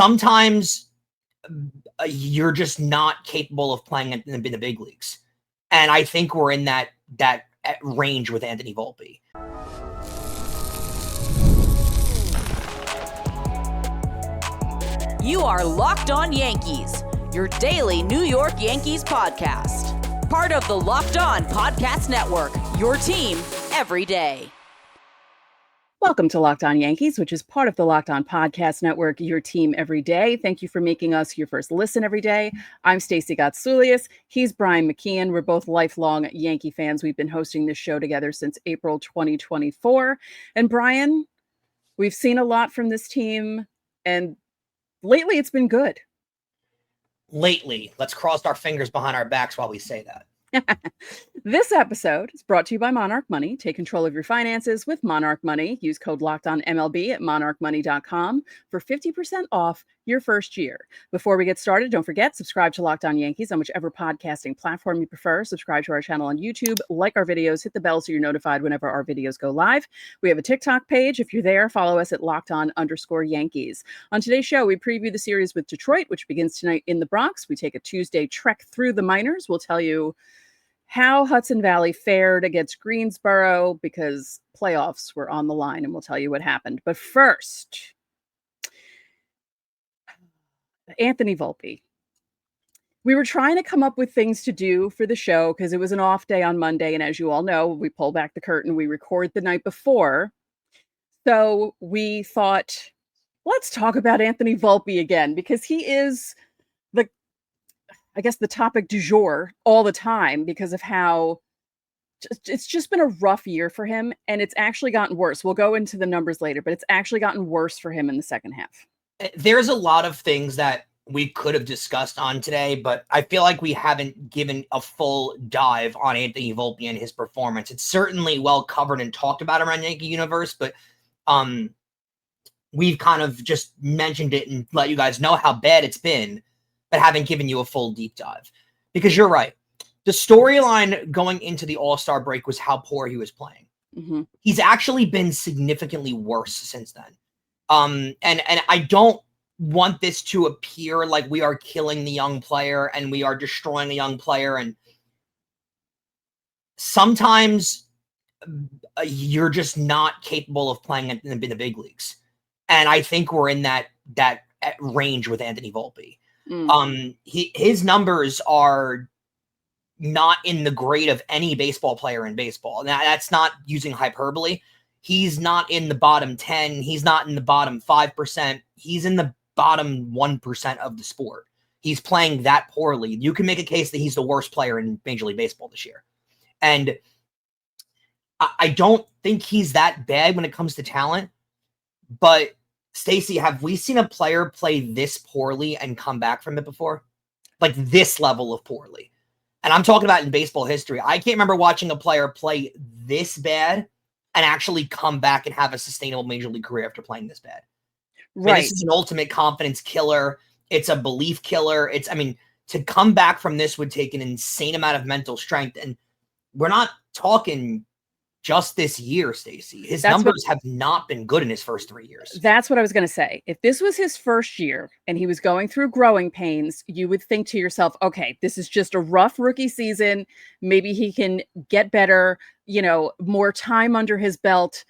sometimes you're just not capable of playing in the big leagues. And I think we're in that range with Anthony Volpe. You are Locked On Yankees, your daily New York Yankees podcast. Part of the Locked On Podcast Network, your team every day. Welcome to Locked On Yankees, which is part of the Locked On Podcast Network, your team every day. Thank you for making us your first listen every day. I'm Stacey Gotsulias. He's Brian McKeon. We're both lifelong Yankee fans. We've been hosting this show together since April 2024. And Brian, we've seen a lot from this team, and lately it's been good. Lately, let's cross our fingers behind our backs while we say that. This episode is brought to you by Monarch Money. Take control of your finances with Monarch Money. Use code LOCKEDONMLB at monarchmoney.com for 50% off your first year. Before we get started, don't forget, subscribe to Locked On Yankees on whichever podcasting platform you prefer. Subscribe to our channel on YouTube, like our videos, hit the bell so you're notified whenever our videos go live. We have a TikTok page. If you're there, follow us at LockedOn_Yankees. On today's show, we preview the series with Detroit, which begins tonight in the Bronx. We take a Tuesday trek through the minors. We'll tell you how Hudson Valley fared against Greensboro because playoffs were on the line, and we'll tell you what happened. But first, Anthony Volpe. We were trying to come up with things to do for the show because it was an off day on Monday, and as you all know, we pull back the curtain, we record the night before. So we thought, let's talk about Anthony Volpe again, because he is the topic du jour all the time because of how it's just been a rough year for him, and it's actually gotten worse. We'll go into the numbers later, but it's actually gotten worse for him in the second half. There's a lot of things that we could have discussed on today, but I feel like we haven't given a full dive on Anthony Volpe and his performance. It's certainly well covered and talked about around Yankee Universe, but we've kind of just mentioned it and let you guys know how bad it's been, but haven't given you a full deep dive. Because you're right. The storyline going into the All-Star break was how poor he was playing. Mm-hmm. He's actually been significantly worse since then. And I don't want this to appear like we are killing the young player and we are destroying the young player. And sometimes you're just not capable of playing in the big leagues. And I think we're in that range with Anthony Volpe. His numbers are not in the grade of any baseball player in baseball. Now, that's not using hyperbole. He's not in the bottom 10. He's not in the bottom 5%. He's in the bottom 1% of the sport. He's playing that poorly. You can make a case that he's the worst player in Major League Baseball this year. And I don't think he's that bad when it comes to talent, but Stacey, have we seen a player play this poorly and come back from it before? Like this level of poorly. And I'm talking about in baseball history. I can't remember watching a player play this bad and actually come back and have a sustainable Major League career after playing this bad. Right. This is an ultimate confidence killer. It's a belief killer. To come back from this would take an insane amount of mental strength. And we're not talking just this year, Stacey. His numbers have not been good in his first 3 years. That's what I was going to say. If this was his first year and he was going through growing pains, you would think to yourself, okay, this is just a rough rookie season. Maybe he can get better, more time under his belt,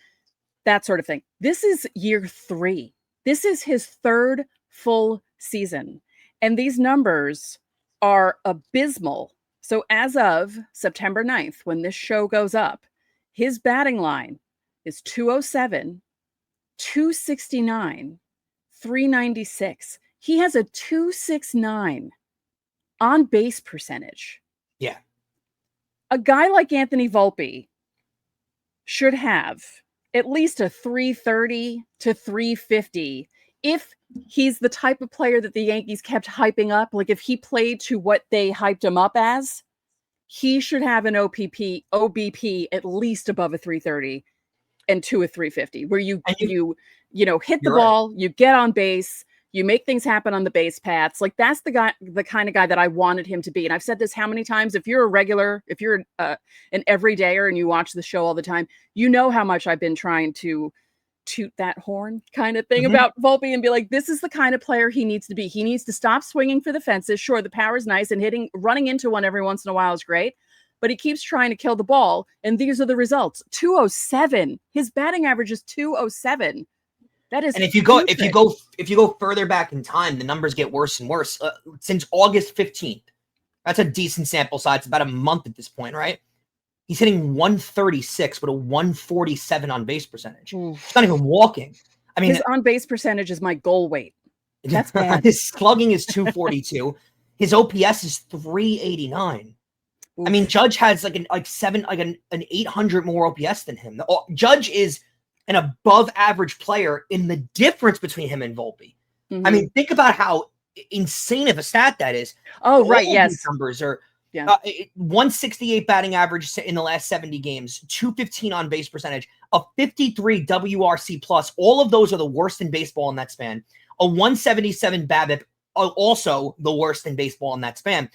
that sort of thing. This is year 3. This is his third full season. And these numbers are abysmal. So as of September 9th, when this show goes up, his batting line is 207, 269, 396. He has a 269 on base percentage. Yeah. A guy like Anthony Volpe should have at least a 330 to 350 if he's the type of player that the Yankees kept hyping up. Like if he played to what they hyped him up as, he should have an OBP at least above a 330 and to a 350, where you hit the ball, you get on base, you make things happen on the base paths. Like that's the kind of guy that I wanted him to be. And I've said this how many times? If you're an everydayer and you watch the show all the time, you know how much I've been trying to toot that horn kind of thing about Volpe and be like, this is the kind of player he needs to be. He needs to stop swinging for the fences. Sure, the power is nice and running into one every once in a while is great, but he keeps trying to kill the ball. And these are the results. 207. His batting average is 207. That is. And if you go further back in time, the numbers get worse and worse. Since August 15th, that's a decent sample size. It's about a month at this point, right? He's hitting 136 with a 147 on base percentage. It's not even walking. I mean, his on base percentage is my goal weight. That's bad. His slugging is 242. His OPS is 389. Oof. I mean, Judge has an 800 more OPS than him. Judge is an above average player in the difference between him and Volpe. I mean, think about how insane of a stat that is. Oh, right. Yes. These numbers are 168 batting average in the last 70 games, 215 on base percentage, a 53 WRC plus. All of those are the worst in baseball in that span. A 177 BABIP, also the worst in baseball in that span.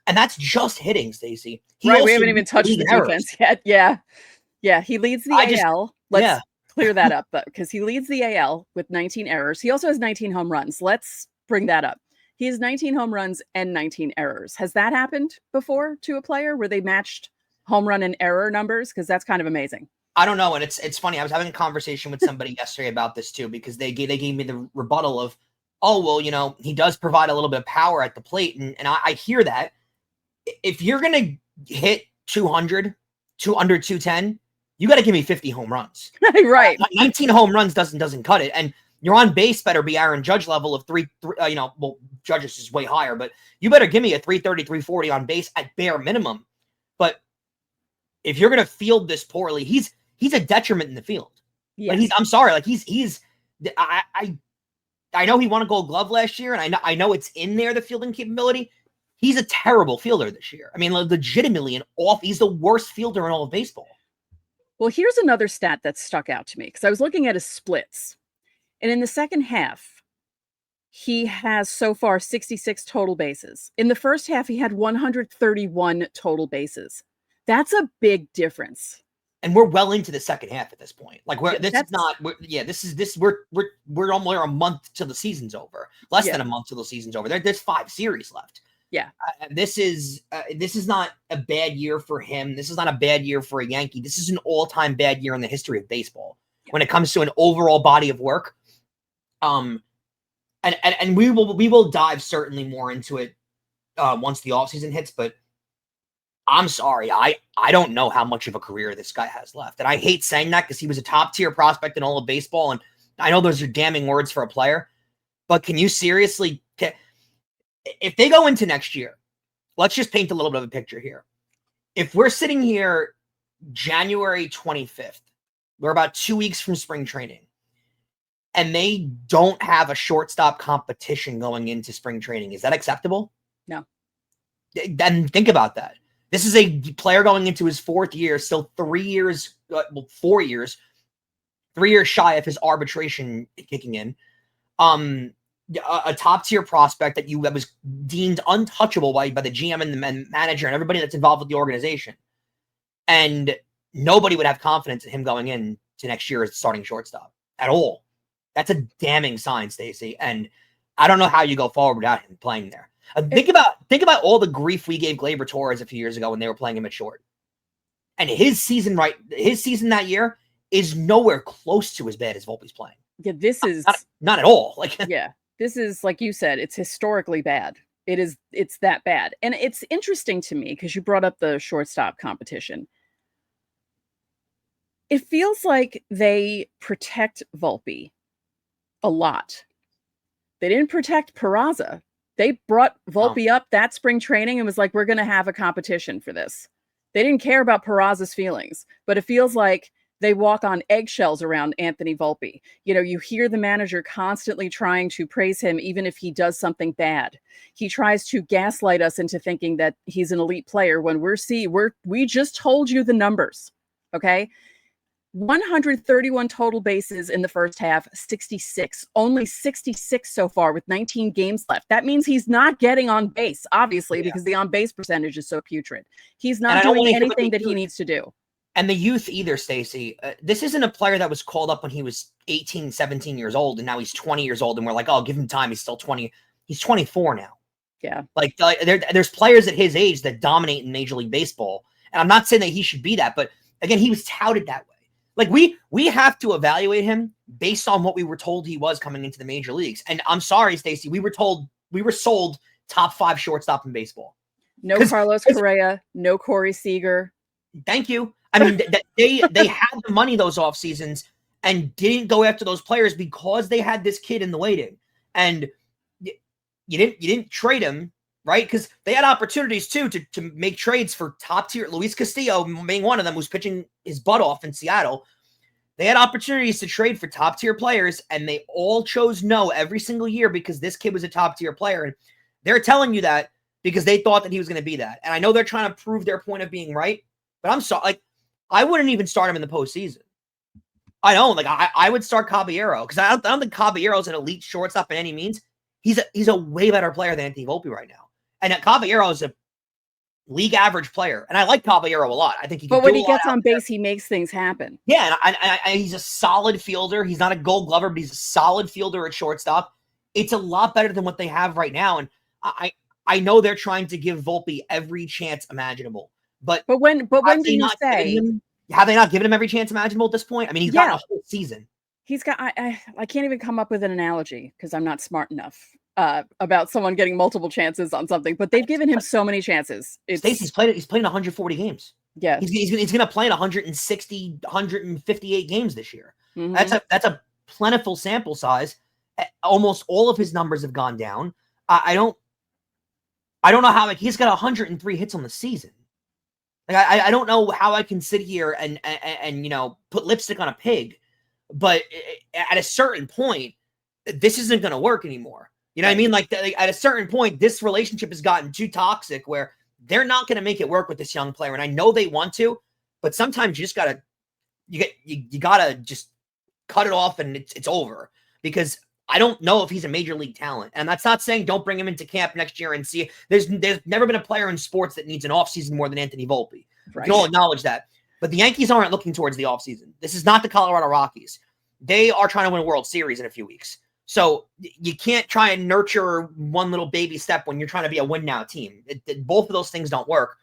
And that's just hitting, Stacey. Right, we haven't even touched the defense yet. Yeah, he leads the AL. Let's clear that up, though, because he leads the AL with 19 errors. He also has 19 home runs. Let's bring that up. He has 19 home runs and 19 errors. Has that happened before to a player where they matched home run and error numbers? Because that's kind of amazing. I don't know. And it's funny. I was having a conversation with somebody yesterday about this too, because they gave me the rebuttal of, oh, well, he does provide a little bit of power at the plate. And I hear that. If you're going to hit 200, under 210, you got to give me 50 home runs. Right. 19 home runs doesn't cut it. And your on base better be Aaron Judge level of Judge's is way higher, but you better give me a 330, 340 on base at bare minimum. But if you're going to field this poorly, he's a detriment in the field. Yes. Like I'm sorry. Like I know he won a Gold Glove last year, and I know it's in there, the fielding capability. He's a terrible fielder this year. I mean, legitimately he's the worst fielder in all of baseball. Well, here's another stat that stuck out to me because I was looking at his splits. And in the second half, he has so far 66 total bases. In the first half, he had 131 total bases. That's a big difference. And we're well into the second half at this point. Like we're almost a month till the season's over. Less than a month till the season's over. There's 5 series left. Yeah. This is not a bad year for him. This is not a bad year for a Yankee. This is an all-time bad year in the history of baseball when it comes to an overall body of work. And we will dive certainly more into it once the offseason hits, but I'm sorry. I don't know how much of a career this guy has left. And I hate saying that because he was a top tier prospect in all of baseball. And I know those are damning words for a player, but can you seriously, if they go into next year, let's just paint a little bit of a picture here. If we're sitting here January 25th, we're about 2 weeks from spring training, and they don't have a shortstop competition going into spring training, is that acceptable? No. Then think about that. This is a player going into his 4th year, still 4 years, 3 years shy of his arbitration kicking in. A top tier prospect that was deemed untouchable by the GM and the manager and everybody that's involved with the organization. And nobody would have confidence in him going in to next year as starting shortstop at all. That's a damning sign, Stacey. And I don't know how you go forward without him playing there. Think about all the grief we gave Gleyber Torres a few years ago when they were playing him at short. And his season that year is nowhere close to as bad as Volpe's playing. Yeah, this is not at all. This is, like you said, it's historically bad. It's that bad. And it's interesting to me because you brought up the shortstop competition. It feels like they protect Volpe a lot. They didn't protect Peraza. They brought Volpe up that spring training and was like, we're going to have a competition for this. They didn't care about Peraza's feelings, but it feels like they walk on eggshells around Anthony Volpe. You hear the manager constantly trying to praise him, even if he does something bad. He tries to gaslight us into thinking that he's an elite player when we just told you the numbers. Okay. 131 total bases in the first half, 66, only 66 so far with 19 games left. That means he's not getting on base, obviously, because the on base percentage is so putrid. He's not doing anything that he needs to do. And the youth either, Stacey. This isn't a player that was called up when he was 18, 17 years old, and now he's 20 years old, and we're like, oh, give him time. He's still 20. He's 24 now. Yeah. Like, there's players at his age that dominate in Major League Baseball. And I'm not saying that he should be that, but again, he was touted that way. Like, we have to evaluate him based on what we were told he was coming into the major leagues. And I'm sorry, Stacey, we were sold top 5 shortstop in baseball. No Carlos Correa, no Corey Seager. Thank you. I mean, they had the money those off seasons and didn't go after those players because they had this kid in the waiting. And you didn't trade him, right? Because they had opportunities too to make trades for top tier. Luis Castillo being one of them, who's pitching his butt off in Seattle. They had opportunities to trade for top tier players, and they all chose no every single year because this kid was a top tier player. And they're telling you that because they thought that he was going to be that. And I know they're trying to prove their point of being right, but I'm sorry, like, I wouldn't even start him in the postseason. I don't like. I would start Caballero because I don't think Caballero is an elite shortstop in any means. He's a way better player than Anthony Volpe right now, and Caballero is a league average player, and I like Caballero a lot. I think he. But when he gets on base, he makes things happen. Yeah, and he's a solid fielder. He's not a Gold Glover, but he's a solid fielder at shortstop. It's a lot better than what they have right now, and I know they're trying to give Volpe every chance imaginable. But when do you say have they not given him every chance imaginable at this point? I mean, he's gotten a whole season. He's got I can't even come up with an analogy because I'm not smart enough about someone getting multiple chances on something. But they've given him so many chances. Stacey's played 140 games. Yeah, he's going to play in 160, 158 games this year. Mm-hmm. That's a plentiful sample size. Almost all of his numbers have gone down. I don't know how he's got 103 hits on the season. Like I don't know how I can sit here and put lipstick on a pig, but at a certain point, this isn't going to work anymore. You know what I mean? Like at a certain point, this relationship has gotten too toxic where they're not going to make it work with this young player. And I know they want to, but sometimes you just gotta just cut it off and it's over because I don't know if he's a major league talent. And that's not saying don't bring him into camp next year and see. There's never been a player in sports that needs an offseason more than Anthony Volpe. Right. We can all acknowledge that. But the Yankees aren't looking towards the offseason. This is not the Colorado Rockies. They are trying to win a World Series in a few weeks. So you can't try and nurture one little baby step when you're trying to be a win now team. Both of those things don't work.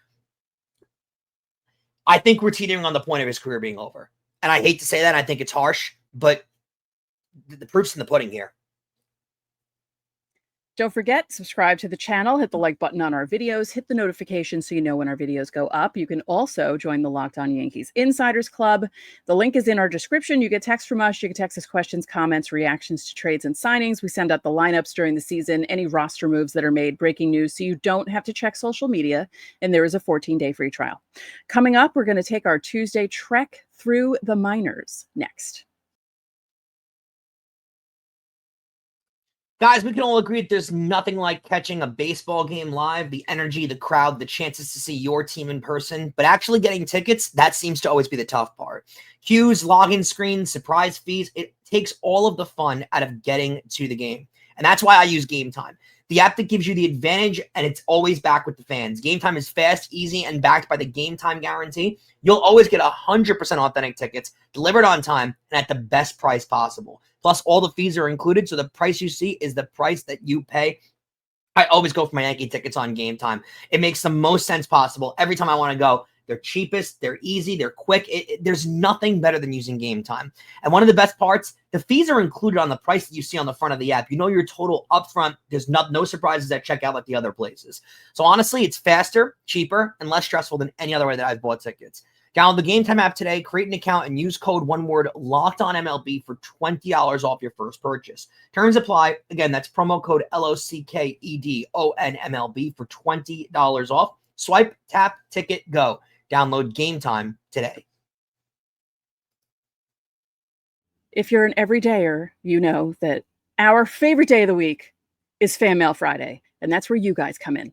I think we're teetering on the point of his career being over. And I hate to say that. I think it's harsh, but the proof's in the pudding here. Don't forget, subscribe to the channel, hit the like button on our videos, hit the notification so you know when our videos go up. You can also join the Locked On Yankees Insiders Club. The link is in our description. You get text from us. You can text us questions, comments, reactions to trades and signings. We send out the lineups during the season, any roster moves that are made, breaking news, so you don't have to check social media, and there is a 14-day free trial. Coming up, we're going to take our Tuesday trek through the minors next. Guys, we can all agree that there's nothing like catching a baseball game live, the energy, the crowd, the chances to see your team in person. But actually getting tickets, that seems to always be the tough part. Queues, login screens, surprise fees, it takes all of the fun out of getting to the game. And that's why I use Gametime, the app that gives you the advantage, and it's always back with the fans. Gametime is fast, easy, and backed by the Gametime guarantee. You'll always get 100% authentic tickets delivered on time and at the best price possible. Plus, all the fees are included, so the price you see is the price that you pay. I always go for my Yankee tickets on Gametime. It makes the most sense possible every time I want to go. They're cheapest, they're easy, they're quick. There's nothing better than using Gametime. And one of the best parts, the fees are included on the price that you see on the front of the app. You know your total upfront. There's no surprises at checkout like the other places. So honestly, it's faster, cheaper, and less stressful than any other way that I've bought tickets. Download the Gametime app today, create an account, and use code LOCKEDONMLB for $20 off your first purchase. Terms apply. Again, that's promo code LOCKEDONMLB for $20 off. Swipe, tap, ticket, go. Download Gametime today. If you're an everydayer, you know that our favorite day of the week is Fan Mail Friday, and that's where you guys come in.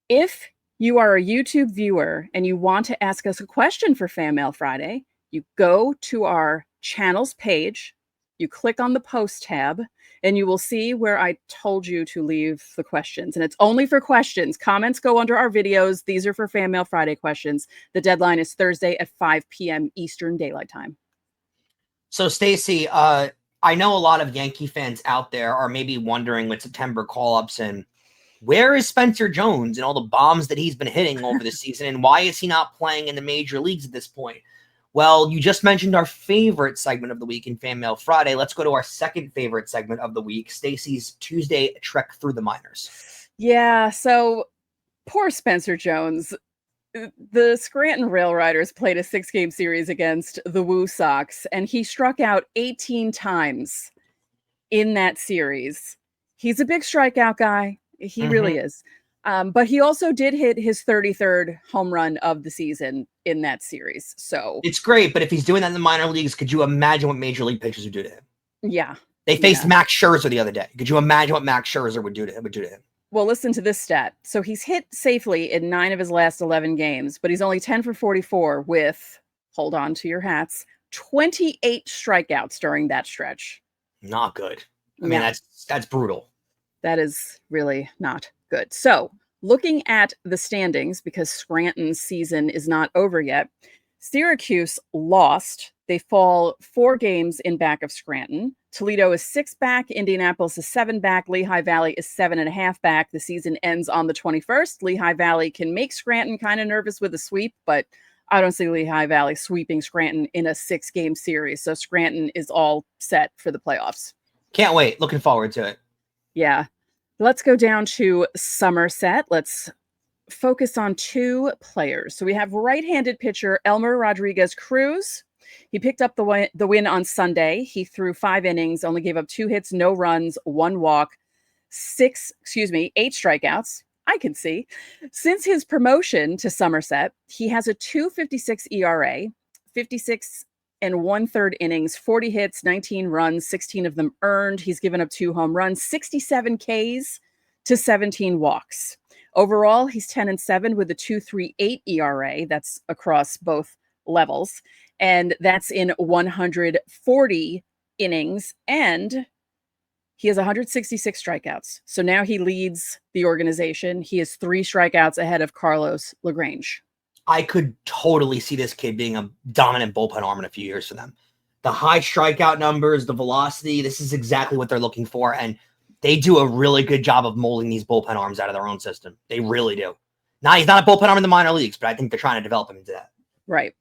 If you are a YouTube viewer and you want to ask us a question for Fan Mail Friday, you go to our channel's page you click on the post tab, and you will see where I told you to leave the questions. And it's only for questions. Comments go under our videos. These are for Fan Mail Friday questions. The deadline is Thursday at 5 p.m. Eastern Daylight Time. So, Stacey, I know a lot of Yankee fans out there are maybe wondering with September call-ups and where is Spencer Jones and all the bombs that he's been hitting over the season, and why is he not playing in the major leagues at this point? Well, you just mentioned our favorite segment of the week in Fan Mail Friday. Let's go to our second favorite segment of the week, Stacey's Tuesday Trek Through the Minors. Yeah, so poor Spencer Jones. The Scranton Railriders played a 6-game series against the Woo Sox, and he struck out 18 times in that series. He's a big strikeout guy. He really is. But he also did hit his 33rd home run of the season in that series. So it's great, but if he's doing that in the minor leagues, could you imagine what major league pitchers would do to him? Yeah. They faced Max Scherzer the other day. Could you imagine what Max Scherzer would do to him? Well, listen to this stat. So he's hit safely in 9 of his last 11 games, but he's only 10 for 44 with, hold on to your hats, 28 strikeouts during that stretch. Not good. I mean, that's brutal. That is really not good. So looking at the standings, because Scranton's season is not over yet, Syracuse lost. They fall 4 games in back of Scranton. Toledo is 6 back. Indianapolis is 7 back. Lehigh Valley is 7.5 back. The season ends on the 21st. Lehigh Valley can make Scranton kind of nervous with a sweep, but I don't see Lehigh Valley sweeping Scranton in a 6-game series. So Scranton is all set for the playoffs. Can't wait. Looking forward to it. Yeah. Let's go down to Somerset. Let's focus on 2 players. So we have right-handed pitcher Elmer Rodriguez Cruz. He picked up the win on Sunday. He threw 5 innings, only gave up 2 hits, no runs, 1 walk, 8 strikeouts. I can see. Since his promotion to Somerset, he has a 2.56 ERA, 56 and 1/3 innings, 40 hits, 19 runs, 16 of them earned. He's given up 2 home runs, 67 Ks to 17 walks. Overall, he's 10-7 with a 2.38 ERA. That's across both levels. And that's in 140 innings. And he has 166 strikeouts. So now he leads the organization. He has 3 strikeouts ahead of Carlos LaGrange. I could totally see this kid being a dominant bullpen arm in a few years for them. The high strikeout numbers, the velocity, this is exactly what they're looking for. And they do a really good job of molding these bullpen arms out of their own system. They really do. Now, he's not a bullpen arm in the minor leagues, but I think they're trying to develop him into that. Right.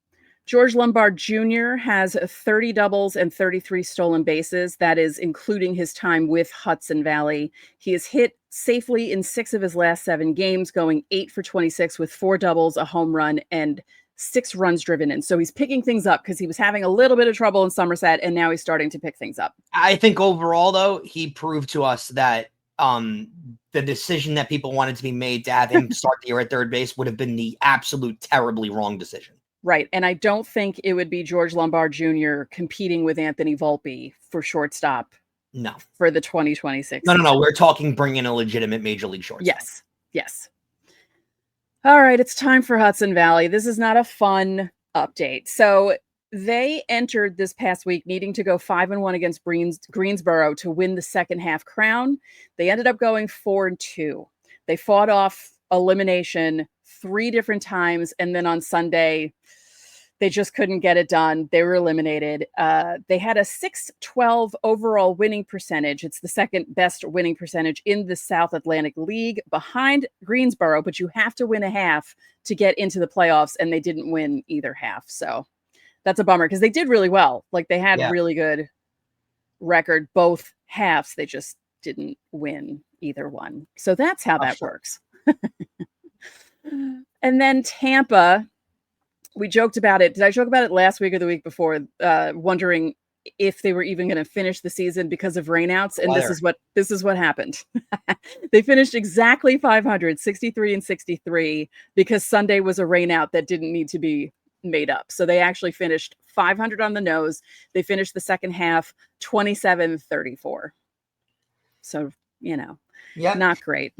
George Lombard Jr. has 30 doubles and 33 stolen bases. That is including his time with Hudson Valley. He has hit safely in 6 of his last 7 games, going 8 for 26 with 4 doubles, a home run, and 6 runs driven in. So he's picking things up because he was having a little bit of trouble in Somerset, and now he's starting to pick things up. I think overall, though, he proved to us that the decision that people wanted to be made to have him start the year at third base would have been the absolute terribly wrong decision. Right. And I don't think it would be George Lombard Jr. competing with Anthony Volpe for shortstop. No. For the 2026. No. We're talking bringing a legitimate major league shortstop. Yes. All right. It's time for Hudson Valley. This is not a fun update. So they entered this past week needing to go 5-1 against Greensboro to win the second half crown. They ended up going 4-2. They fought off elimination 3 different times. And then on Sunday, they just couldn't get it done. They were eliminated. They had a .612 overall winning percentage. It's the second best winning percentage in the South Atlantic League behind Greensboro, but you have to win a half to get into the playoffs, and they didn't win either half. So that's a bummer because they did really well. Like they had really good record, both halves. They just didn't win either one. So that's how that works. And then Tampa, we joked about it. Did I joke about it last week or the week before? Wondering if they were even going to finish the season because of rainouts. And this is what happened. They finished exactly 500, 63-63, because Sunday was a rainout that didn't need to be made up. So they actually finished 500 on the nose. They finished the second half 27-34. So, not great.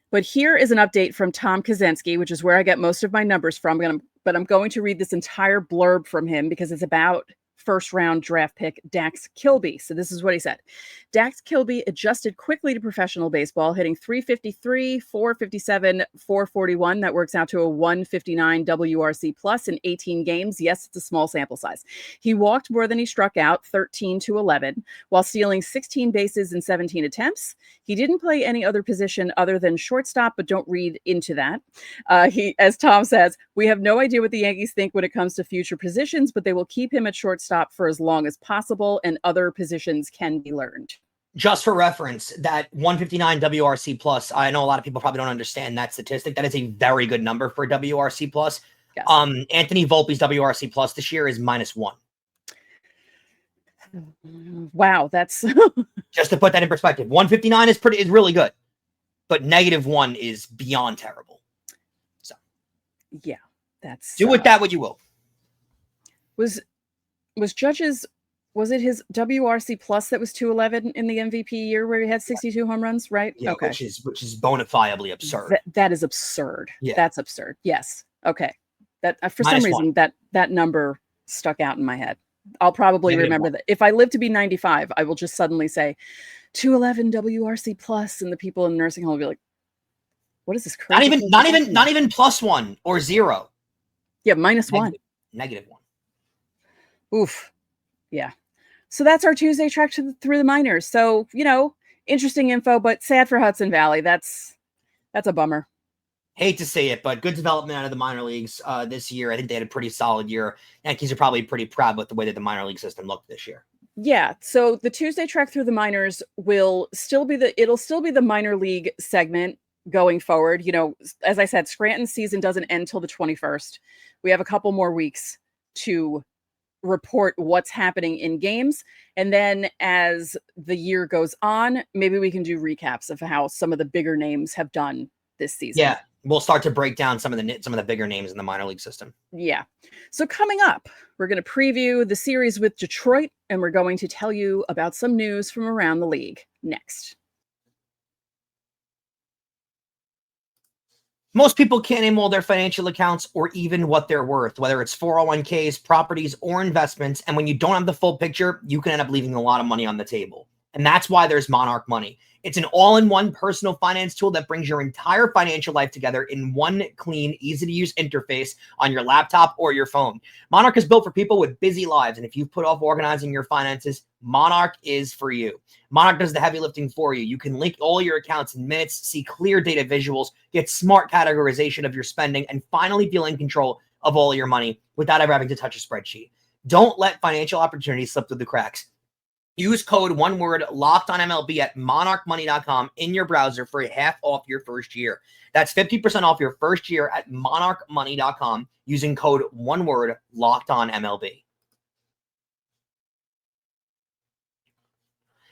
But here is an update from Tom Kaczynski, which is where I get most of my numbers from. But I'm going to read this entire blurb from him because it's about first-round draft pick Dax Kilby. So this is what he said. Dax Kilby adjusted quickly to professional baseball, hitting .353, .457, .441. That works out to a 159 WRC plus in 18 games. Yes, it's a small sample size. He walked more than he struck out, 13 to 11, while stealing 16 bases in 17 attempts. He didn't play any other position other than shortstop, but don't read into that. As Tom says, we have no idea what the Yankees think when it comes to future positions, but they will keep him at shortstop for as long as possible, and other positions can be learned. Just for reference, that 159 WRC plus, I know a lot of people probably don't understand that statistic. That is a very good number for WRC plus. Yes. Anthony Volpe's WRC plus this year is -1. Wow, that's just to put that in perspective. 159 is really good, but -1 is beyond terrible. So yeah, that's do with that what you will. Was Judge's, was it his WRC plus that was 211 in the MVP year where he had 62 home runs, right? Yeah, okay. which is bona fideably absurd. That is absurd. Yeah. That's absurd. Yes. Okay. That for some reason that number stuck out in my head. I'll probably remember that. If I live to be 95, I will just suddenly say 211 WRC plus, and the people in the nursing home will be like, "What is this crazy?" Not even +1 or 0. Yeah, -1. -1. Oof. Yeah. So that's our Tuesday trek through the minors. So, interesting info, but sad for Hudson Valley. That's a bummer. Hate to say it, but good development out of the minor leagues this year. I think they had a pretty solid year. Yankees are probably pretty proud with the way that the minor league system looked this year. Yeah. So the Tuesday trek through the minors will still be the minor league segment going forward. As I said, Scranton's season doesn't end till the 21st. We have a couple more weeks to report what's happening in games. And then as the year goes on, maybe we can do recaps of how some of the bigger names have done this season. Yeah. We'll start to break down some of the bigger names in the minor league system. Yeah. So coming up, we're going to preview the series with Detroit, and we're going to tell you about some news from around the league next. Most people can't name all their financial accounts or even what they're worth, whether it's 401ks, properties, or investments. And when you don't have the full picture, you can end up leaving a lot of money on the table. And that's why there's Monarch Money. It's an all-in-one personal finance tool that brings your entire financial life together in one clean, easy-to-use interface on your laptop or your phone. Monarch is built for people with busy lives, and if you've put off organizing your finances, Monarch is for you. Monarch does the heavy lifting for you. You can link all your accounts in minutes, see clear data visuals, get smart categorization of your spending, and finally feel in control of all your money without ever having to touch a spreadsheet. Don't let financial opportunities slip through the cracks. Use code LOCKEDONMLB at monarchmoney.com in your browser for half off your first year. That's 50% off your first year at monarchmoney.com using code LOCKEDONMLB.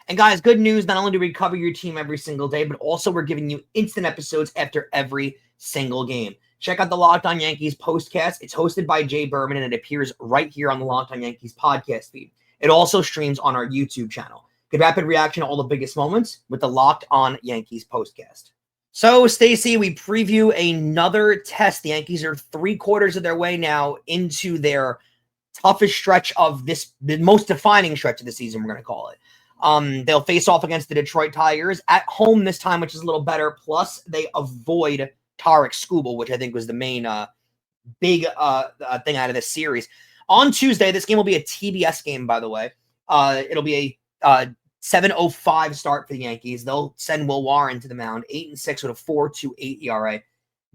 And guys, good news. Not only do we cover your team every single day, but also we're giving you instant episodes after every single game. Check out the Locked On Yankees postcast. It's hosted by Jay Berman, and it appears right here on the Locked On Yankees podcast feed. It also streams on our YouTube channel. Get rapid reaction to all the biggest moments with the Locked On Yankees postcast. So, Stacey, we preview another test. The Yankees are 3/4 of their way now into their toughest stretch of the most defining stretch of the season, we're going to call it. They'll face off against the Detroit Tigers at home this time, which is a little better. Plus, they avoid Tarik Skubal, which I think was the main big thing out of this series. On Tuesday, this game will be a TBS game, by the way. It'll be a 7:05 start for the Yankees. They'll send Will Warren to the mound, 8-6 with a 4.28 ERA.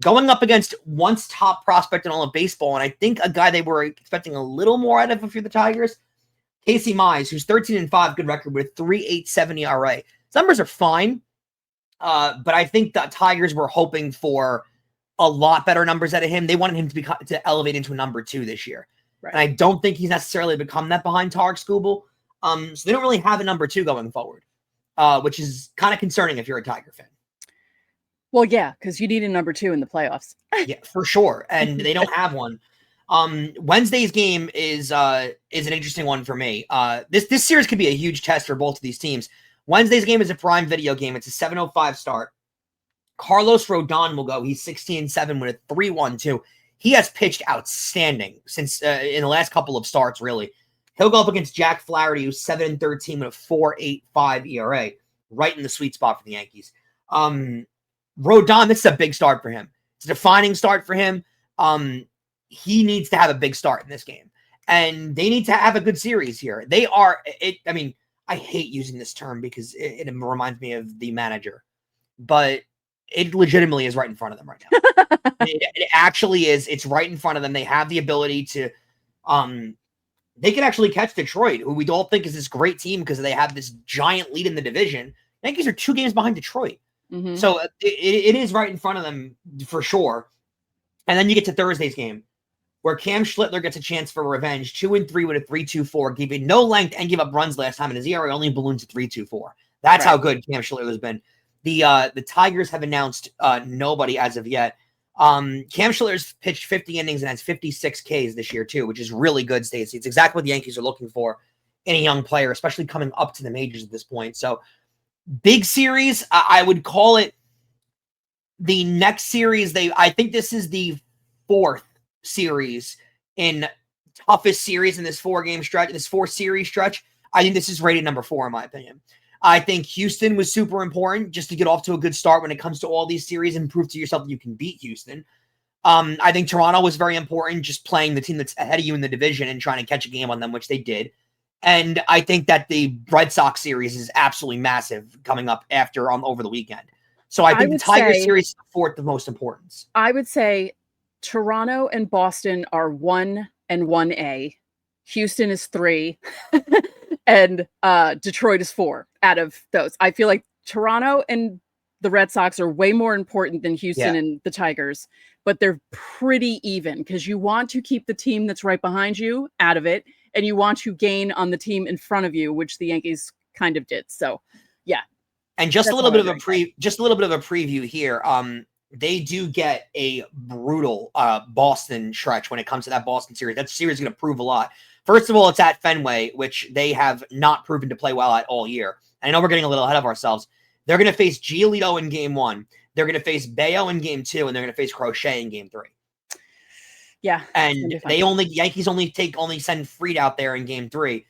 Going up against once top prospect in all of baseball, and I think a guy they were expecting a little more out of for the Tigers, Casey Mize, who's 13-5, good record with 3.87 ERA. His numbers are fine, but I think the Tigers were hoping for a lot better numbers out of him. They wanted him to elevate into a number 2 this year. Right. And I don't think he's necessarily become that behind Tarik Skubal. So they don't really have a number 2 going forward, which is kind of concerning if you're a Tiger fan. Well, yeah, because you need a number 2 in the playoffs. Yeah, for sure. And they don't have one. Wednesday's game is an interesting one for me. This series could be a huge test for both of these teams. Wednesday's game is a prime video game. It's a 7:05 start. Carlos Rodón will go. He's 16-7 with a 3.12. He has pitched outstanding since in the last couple of starts, really. He'll go up against Jack Flaherty, who's 7-13 with a 4.85 ERA, right in the sweet spot for the Yankees. Rodón, this is a big start for him. It's a defining start for him. He needs to have a big start in this game. And they need to have a good series here. I hate using this term because it reminds me of the manager. But it legitimately is right in front of them right now. It actually is. It's right in front of them. They have the ability to they can actually catch Detroit, who we all think is this great team because they have this giant lead in the division. Yankees are 2 games behind Detroit. Mm-hmm. So it is right in front of them for sure. And then you get to Thursday's game where Cam Schlittler gets a chance for revenge, 2-3 with a 3.24, giving no length and give up runs last time, and his ERA only ballooned to 3.24. That's how good Cam Schlittler has been. The Tigers have announced nobody as of yet. Cam Schiller's pitched 50 innings and has 56 Ks this year too, which is really good, Stacey. It's exactly what the Yankees are looking for in a young player, especially coming up to the majors at this point. So big series, I would call it the next series. I think this is the 4th series in toughest series in this 4-game stretch, this 4-series stretch. I think this is rated number 4 in my opinion. I think Houston was super important just to get off to a good start when it comes to all these series and prove to yourself that you can beat Houston. I think Toronto was very important, just playing the team that's ahead of you in the division and trying to catch a game on them, which they did. And I think that the Red Sox series is absolutely massive coming up after over the weekend. So I think the Tigers series is the 4th of most importance. I would say Toronto and Boston are 1 and 1A. Houston is 3. And Detroit is 4 out of those. I feel like Toronto and the Red Sox are way more important than Houston and the Tigers, but they're pretty even because you want to keep the team that's right behind you out of it, and you want to gain on the team in front of you, which the Yankees kind of did. So, yeah. And just a little bit of a preview here. They do get a brutal Boston stretch when it comes to that Boston series. That series is going to prove a lot. First of all, it's at Fenway, which they have not proven to play well at all year. And I know we're getting a little ahead of ourselves. They're going to face Giolito in game 1. They're going to face Bayo in game 2, and they're going to face Crochet in game 3. Yeah. And Yankees only send Fried out there in game 3.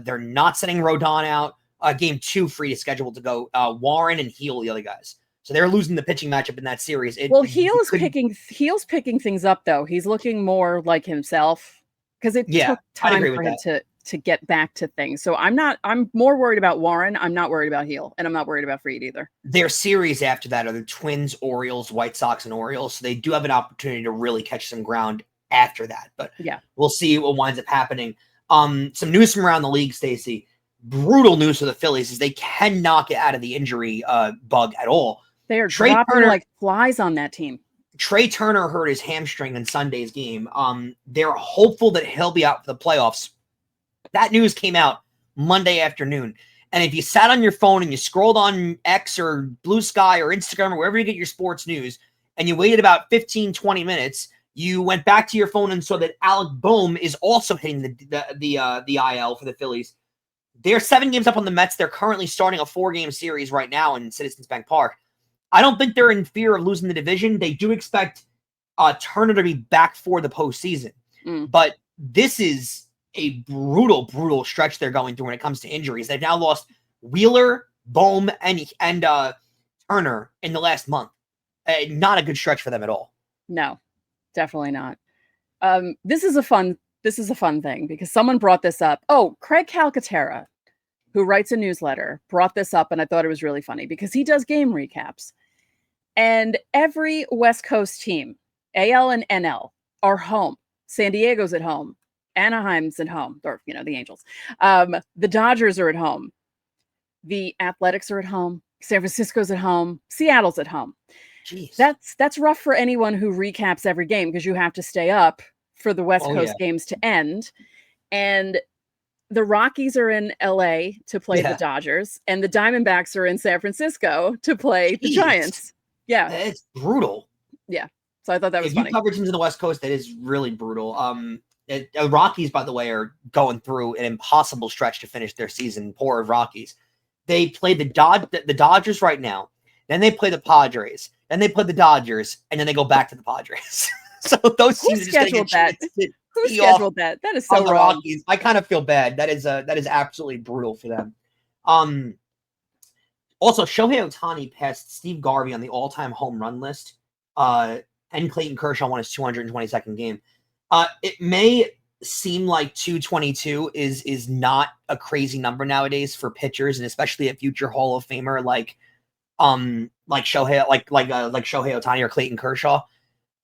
They're not sending Rodón out. Game 2, Fried is scheduled to go. Warren and Heel, the other guys. So they're losing the pitching matchup in that series. Heel's picking things up though. He's looking more like himself. Because it took time for him to get back to things. So I'm more worried about Warren. I'm not worried about Heel. And I'm not worried about Fried either. Their series after that are the Twins, Orioles, White Sox, and Orioles. So they do have an opportunity to really catch some ground after that. But we'll see what winds up happening. Some news from around the league, Stacey. Brutal news for the Phillies is they cannot get out of the injury bug at all. They are dropping like flies on that team. Trey Turner hurt his hamstring in Sunday's game. They're hopeful that he'll be out for the playoffs. That news came out Monday afternoon. And if you sat on your phone and you scrolled on X or Blue Sky or Instagram or wherever you get your sports news, and you waited about 15, 20 minutes, you went back to your phone and saw that Alec Boehm is also hitting the IL for the Phillies. They're 7 games up on the Mets. They're currently starting a 4-game series right now in Citizens Bank Park. I don't think they're in fear of losing the division. They do expect Turner to be back for the postseason. But this is a brutal, brutal stretch they're going through when it comes to injuries. They've now lost Wheeler, Boehm, and Turner in the last month. Not a good stretch for them at all. No, definitely not. This is a fun thing because someone brought this up. Oh, Craig Calcaterra, who writes a newsletter, brought this up, and I thought it was really funny because he does game recaps. And every West Coast team, AL and NL, are home. San Diego's at home. Anaheim's at home, or, the Angels. The Dodgers are at home. The Athletics are at home. San Francisco's at home. Seattle's at home. Jeez. That's rough for anyone who recaps every game because you have to stay up for the West Coast games to end. And the Rockies are in LA to play the Dodgers, and the Diamondbacks are in San Francisco to play the Giants. Yeah. It's brutal. Yeah. So I thought that was funny. If you cover teams in the West Coast, that is really brutal. The Rockies, by the way, are going through an impossible stretch to finish their season. Poor Rockies. They play the Dodgers right now. Then they play the Padres. Then they play the Dodgers, and then they go back to the Padres. So those teams scheduled that? Who tee off scheduled that? That is on so the wrong. Rockies. I kind of feel bad. That is absolutely brutal for them. Also, Shohei Ohtani passed Steve Garvey on the all-time home run list. And Clayton Kershaw won his 222nd game. It may seem like 222 is not a crazy number nowadays for pitchers, and especially a future Hall of Famer like Shohei Ohtani or Clayton Kershaw.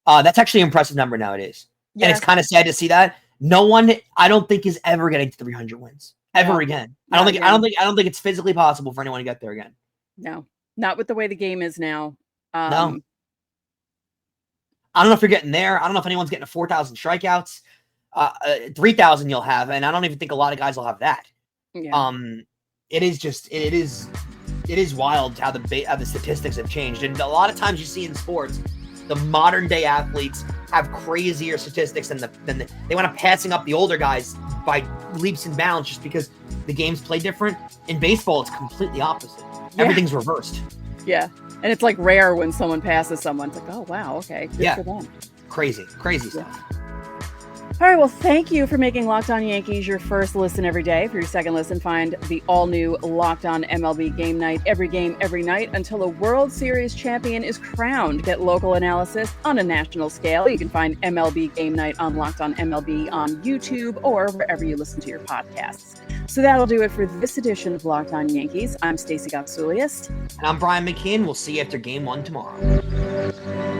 That's actually an impressive number nowadays. Yeah. And it's kind of sad to see that. No one, I don't think, is ever getting to 300 wins ever again. I don't think it's physically possible for anyone to get there again. No, not with the way the game is now. No. I don't know if you're getting there. I don't know if anyone's getting to 4,000 strikeouts. 3,000 you'll have, and I don't even think a lot of guys will have that. Yeah. It is wild how the statistics have changed, and a lot of times you see in sports, the modern day athletes have crazier statistics than they want to passing up the older guys by leaps and bounds just because the game's play different. In baseball, it's completely opposite. Yeah. Everything's reversed. Yeah. And it's like rare when someone passes someone. It's like, oh, wow, okay. Good for them. Crazy stuff. All right, well, thank you for making Locked On Yankees your first listen every day. For your second listen, find the all-new Locked On MLB Game Night, every game, every night, until a World Series champion is crowned. Get local analysis on a national scale. You can find MLB Game Night on Locked On MLB on YouTube or wherever you listen to your podcasts. So that'll do it for this edition of Locked On Yankees. I'm Stacey Gotsulias. And I'm Brian McKeon. We'll see you after Game 1 tomorrow.